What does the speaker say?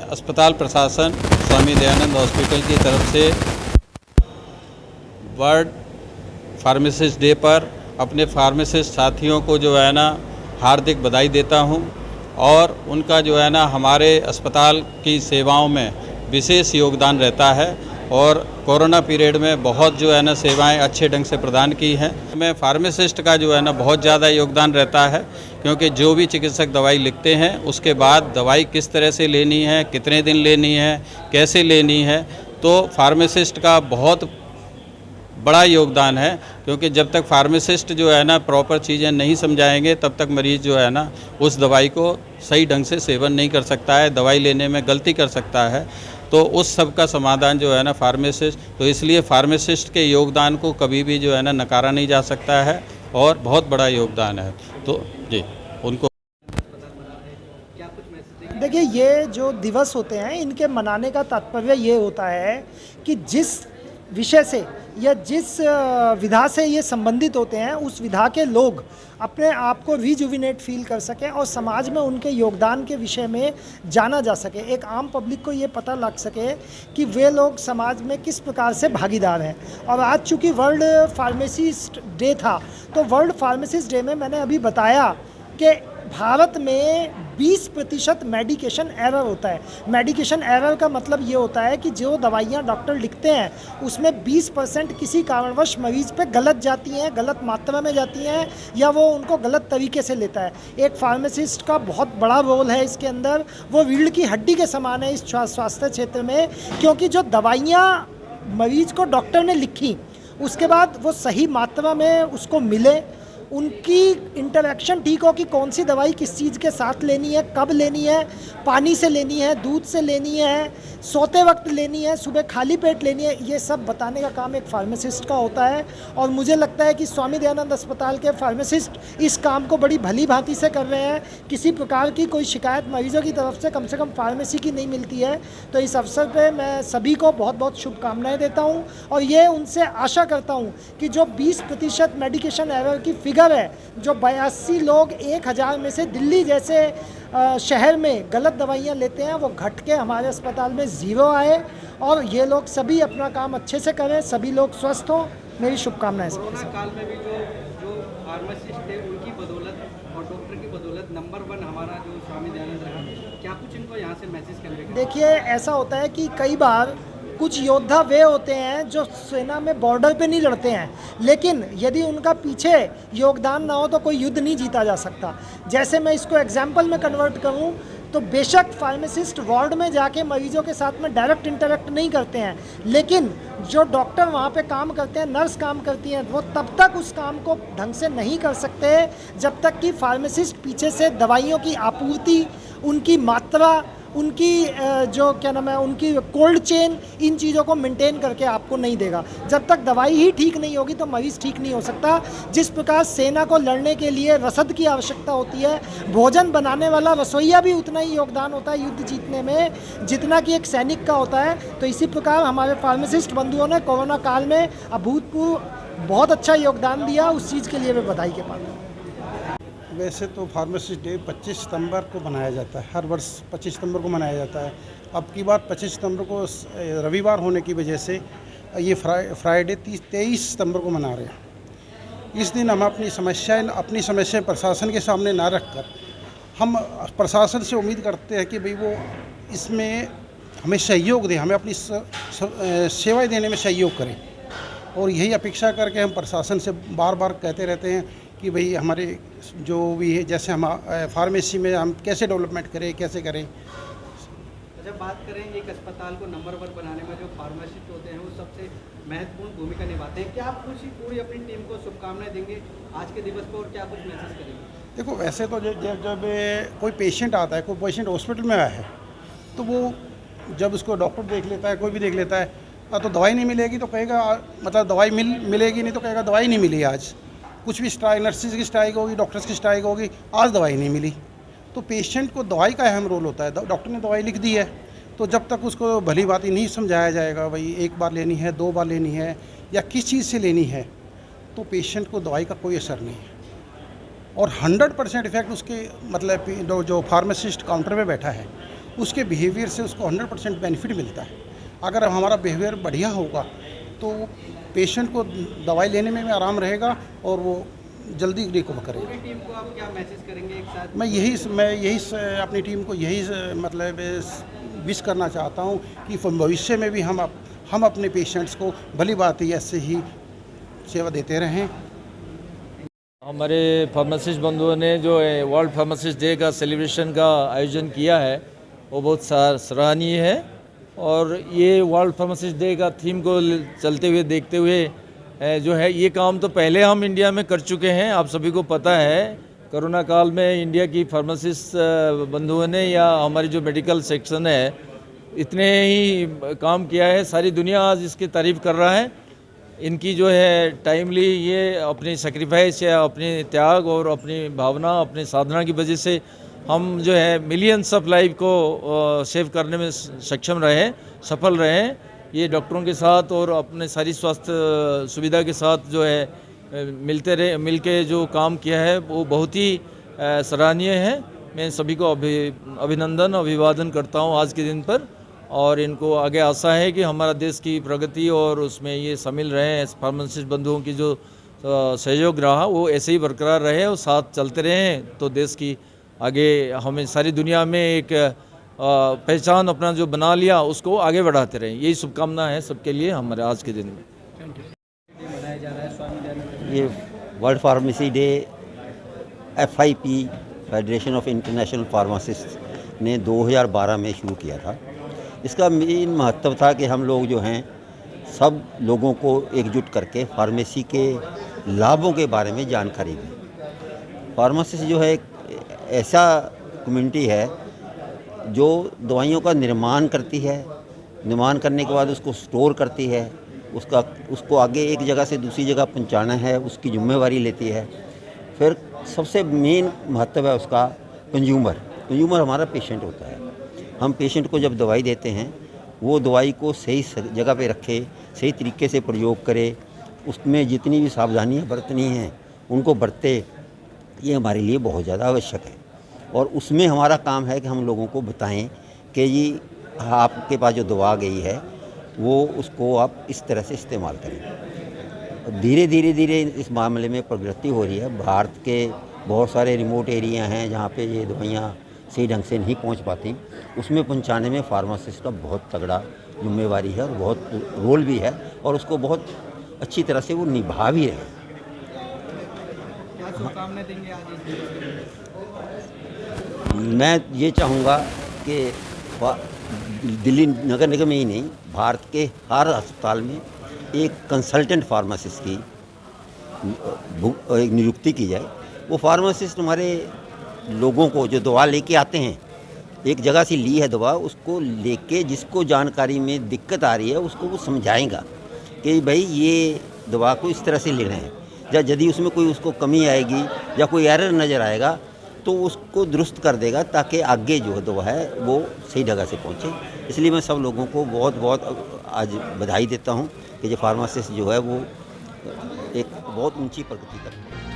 अस्पताल प्रशासन स्वामी दयानंद हॉस्पिटल की तरफ से वर्ल्ड फार्मासिस्ट डे पर अपने फार्मासिस्ट साथियों को जो है ना हार्दिक बधाई देता हूं और उनका जो है ना हमारे अस्पताल की सेवाओं में विशेष योगदान रहता है और कोरोना पीरियड में बहुत जो है ना सेवाएं अच्छे ढंग से प्रदान की हैं। में फार्मासिस्ट का जो है ना बहुत ज़्यादा योगदान रहता है, क्योंकि जो भी चिकित्सक दवाई लिखते हैं उसके बाद दवाई किस तरह से लेनी है, कितने दिन लेनी है, कैसे लेनी है, तो फार्मासिस्ट का बहुत बड़ा योगदान है। क्योंकि जब तक फार्मासिस्ट जो है ना प्रॉपर चीज़ें नहीं समझाएंगे तब तक मरीज़ जो है ना उस दवाई को सही ढंग से सेवन नहीं कर सकता है, दवाई लेने में गलती कर सकता है। तो उस सब का समाधान जो है ना फार्मासिस्ट, तो इसलिए फार्मासिस्ट के योगदान को कभी भी जो है ना नकारा नहीं जा सकता है और बहुत बड़ा योगदान है। तो जी उनको देखिए, ये जो दिवस होते हैं इनके मनाने का तात्पर्य ये होता है कि जिस विषय से या जिस विधा से ये संबंधित होते हैं उस विधा के लोग अपने आप को रिजुविनेट फील कर सकें और समाज में उनके योगदान के विषय में जाना जा सके। एक आम पब्लिक को ये पता लग सके कि वे लोग समाज में किस प्रकार से भागीदार हैं। और आज चूँकि वर्ल्ड फार्मासिस्ट डे था, तो वर्ल्ड फार्मासिस्ट डे में मैंने अभी बताया कि भारत में 20% मेडिकेशन एरर होता है। मेडिकेशन एरर का मतलब ये होता है कि जो दवाइयाँ डॉक्टर लिखते हैं उसमें 20% किसी कारणवश मरीज़ पे गलत जाती हैं, गलत मात्रा में जाती हैं या वो उनको गलत तरीके से लेता है। एक फार्मासिस्ट का बहुत बड़ा रोल है इसके अंदर, वो रीढ़ की हड्डी के समान है इस स्वास्थ्य क्षेत्र में, क्योंकि जो दवाइयाँ मरीज़ को डॉक्टर ने लिखी उसके बाद वो सही मात्रा में उसको मिले, उनकी इंटरेक्शन ठीक हो कि कौन सी दवाई किस चीज़ के साथ लेनी है, कब लेनी है, पानी से लेनी है, दूध से लेनी है, सोते वक्त लेनी है, सुबह खाली पेट लेनी है, ये सब बताने का काम एक फार्मासिस्ट का होता है। और मुझे लगता है कि स्वामी दयानंद अस्पताल के फार्मासिस्ट इस काम को बड़ी भली भांति से कर रहे हैं। किसी प्रकार की कोई शिकायत मरीजों की तरफ से कम फार्मेसी की नहीं मिलती है। तो इस अवसर पर मैं सभी को बहुत बहुत शुभकामनाएँ देता हूँ और ये उनसे आशा करता हूँ कि जो 20% मेडिकेशन एरर की फिगर है, जो 82 लोग 1000 में से दिल्ली जैसे शहर में गलत दवाइयाँ लेते हैं, वो घट के हमारे अस्पताल में 0 आए और ये लोग सभी अपना काम अच्छे से करें, सभी लोग स्वस्थ हों। मेरी शुभकामनाएं। कोरोना काल में भी जो फार्मासिस्ट थे उनकी बदौलत और डॉक्टर की बदौलत नंबर 1 हमारा जो स्वामी दयानंद रहा, क्या कुछ इनको यहाँ से मैसेज करने का? देखिए, ऐसा होता है कि कई बार कुछ योद्धा वे होते हैं जो सेना में बॉर्डर पे नहीं लड़ते हैं, लेकिन यदि उनका पीछे योगदान ना हो तो कोई युद्ध नहीं जीता जा सकता। जैसे मैं इसको एग्जाम्पल में कन्वर्ट करूं तो बेशक फार्मासिस्ट वार्ड में जाके मरीजों के साथ में डायरेक्ट इंटरेक्ट नहीं करते हैं, लेकिन जो डॉक्टर वहाँ पे काम करते हैं, नर्स काम करती हैं, वो तब तक उस काम को ढंग से नहीं कर सकते जब तक कि फार्मासिस्ट पीछे से दवाइयों की आपूर्ति, उनकी मात्रा, उनकी जो क्या नाम है, उनकी कोल्ड चेन, इन चीज़ों को मेंटेन करके आपको नहीं देगा। जब तक दवाई ही ठीक नहीं होगी तो मरीज़ ठीक नहीं हो सकता। जिस प्रकार सेना को लड़ने के लिए रसद की आवश्यकता होती है, भोजन बनाने वाला रसोइया भी उतना ही योगदान होता है युद्ध जीतने में जितना कि एक सैनिक का होता है। तो इसी प्रकार हमारे फार्मासिस्ट बंधुओं ने कोरोना काल में अभूतपूर्व बहुत अच्छा योगदान दिया, उस चीज़ के लिए मैं बधाई के पात्र हूँ। वैसे तो फार्मासिस्ट डे 25 सितंबर को मनाया जाता है, हर वर्ष 25 सितंबर को मनाया जाता है। अब की बात 25 सितंबर को रविवार होने की वजह से ये फ्राइडे 23 सितंबर को मना रहे हैं। इस दिन हम अपनी समस्याएं प्रशासन के सामने ना रखकर हम प्रशासन से उम्मीद करते हैं कि भाई वो इसमें हमें सहयोग दें, हमें अपनी सेवाएं देने में सहयोग करें। और यही अपेक्षा करके हम प्रशासन से बार बार कहते रहते हैं कि भाई हमारे जो भी है, जैसे हम फार्मेसी में हम कैसे डेवलपमेंट करें, कैसे करें। जब बात करें एक अस्पताल को नंबर 1 बनाने में जो फार्मासिस्ट होते हैं वो सबसे महत्वपूर्ण भूमिका निभाते हैं, क्या आप पूरी अपनी टीम को शुभकामनाएं देंगे आज के दिवस पर और क्या कुछ मैसेज करेंगे? देखो, वैसे तो जब कोई पेशेंट आता है, कोई पेशेंट हॉस्पिटल में आया है, तो वो जब उसको डॉक्टर देख लेता है, कोई भी देख लेता है, तो दवाई नहीं मिलेगी तो कहेगा, मतलब दवाई मिलेगी नहीं तो कहेगा दवाई नहीं मिली आज। कुछ भी स्ट्राइक, नर्सिस की स्ट्राइक होगी, डॉक्टर्स की स्ट्राइक होगी, आज दवाई नहीं मिली। तो पेशेंट को दवाई का अहम रोल होता है। डॉक्टर ने दवाई लिख दी है तो जब तक उसको भली बात नहीं समझाया जाएगा, भाई 1 बार लेनी है, 2 बार लेनी है या किस चीज़ से लेनी है, तो पेशेंट को दवाई का कोई असर नहीं है। और 100% इफेक्ट उसके मतलब जो फार्मासिस्ट काउंटर पे बैठा है उसके बिहेवियर से उसको 100% बेनिफिट मिलता है। अगर हमारा बिहेवियर बढ़िया होगा तो पेशेंट को दवाई लेने में भी आराम रहेगा और वो जल्दी रिकवर करेगा। पूरी टीम को आप क्या मैसेज करेंगे एक साथ? मैं यही अपनी टीम को यही मतलब विश करना चाहता हूँ कि भविष्य में भी हम अपने पेशेंट्स को भली बात ऐसे ही सेवा देते रहें। हमारे फार्मासिस्ट बंधुओं ने जो वर्ल्ड फार्मासिस्ट डे का सेलिब्रेशन का आयोजन किया है वो बहुत सराहनीय है और ये वर्ल्ड फार्मासिस्ट डे का थीम को चलते हुए देखते हुए जो है ये काम तो पहले हम इंडिया में कर चुके हैं। आप सभी को पता है कोरोना काल में इंडिया की फार्मासिस्ट बंधुओं ने या हमारी जो मेडिकल सेक्शन है इतने ही काम किया है, सारी दुनिया आज इसकी तारीफ़ कर रहा है। इनकी जो है टाइमली ये अपनी सेक्रीफाइस या अपने त्याग और अपनी भावना अपनी साधना की वजह से हम जो है मिलियंस ऑफ लाइफ को सेव करने में सक्षम रहे, सफल रहे। ये डॉक्टरों के साथ और अपने सारी स्वास्थ्य सुविधा के साथ जो है मिलके जो काम किया है वो बहुत ही सराहनीय है। मैं सभी को अभिनंदन अभिवादन करता हूँ आज के दिन पर और इनको आगे आशा है कि हमारा देश की प्रगति और उसमें ये शामिल रहे। फार्मासिस्ट बंधुओं की जो सहयोग रहा वो ऐसे ही बरकरार रहे और साथ चलते रहें तो देश की आगे हमें सारी दुनिया में एक पहचान अपना जो बना लिया उसको आगे बढ़ाते रहें। यही शुभकामना है सबके लिए हमारे आज के दिन में। मनाया जा रहा है स्वामी दयानंद। ये world pharmacy day FIP federation of international pharmacist ने 2012 में शुरू किया था। इसका मेन महत्व था कि हम लोग जो हैं सब लोगों को एकजुट करके फार्मेसी के लाभों के बारे में जानकारी दें। फार्मासिस्ट जो है एक ऐसा कम्युनिटी है जो दवाइयों का निर्माण करती है, निर्माण करने के बाद उसको स्टोर करती है, उसको आगे एक जगह से दूसरी जगह पहुंचाना है, उसकी जिम्मेवारी लेती है। फिर सबसे मेन महत्व है उसका कंज्यूमर हमारा पेशेंट होता है। हम पेशेंट को जब दवाई देते हैं वो दवाई को सही जगह पे रखे, सही तरीके से प्रयोग करे, उसमें जितनी भी सावधानियाँ बरतनी हैं उनको बरते, ये हमारे लिए बहुत ज़्यादा आवश्यक है। और उसमें हमारा काम है कि हम लोगों को बताएं कि ये आपके पास जो दवा गई है वो उसको आप इस तरह से इस्तेमाल करें। धीरे इस मामले में प्रगति हो रही है। भारत के बहुत सारे रिमोट एरिया हैं जहाँ पे ये दवाइयाँ सही ढंग से नहीं पहुँच पाती, उसमें पहुँचाने में फार्मासिस्ट का बहुत तगड़ा जिम्मेवारी है और बहुत रोल भी है और उसको बहुत अच्छी तरह से वो निभा भी रहे। क्या शुभकामनाएं देंगे आज इस दिवस के लिए? मैं ये चाहूँगा कि दिल्ली नगर निगम में ही नहीं, भारत के हर अस्पताल में एक कंसल्टेंट फार्मासिस्ट की एक नियुक्ति की जाए। वो फार्मासिस्ट हमारे लोगों को जो दवा लेके आते हैं, एक जगह से ली है दवा, उसको लेके जिसको जानकारी में दिक्कत आ रही है उसको वो समझाएगा कि भाई ये दवा को इस तरह से लेना है, या यदि उसमें कोई उसको कमी आएगी या कोई एरर नज़र आएगा तो उसको दुरुस्त कर देगा ताकि आगे जो दवा है वो सही जगह से पहुंचे। इसलिए मैं सब लोगों को बहुत बहुत आज बधाई देता हूं कि जो फार्मासिस्ट जो है वो एक बहुत ऊंची प्रगति कर रहे हैं।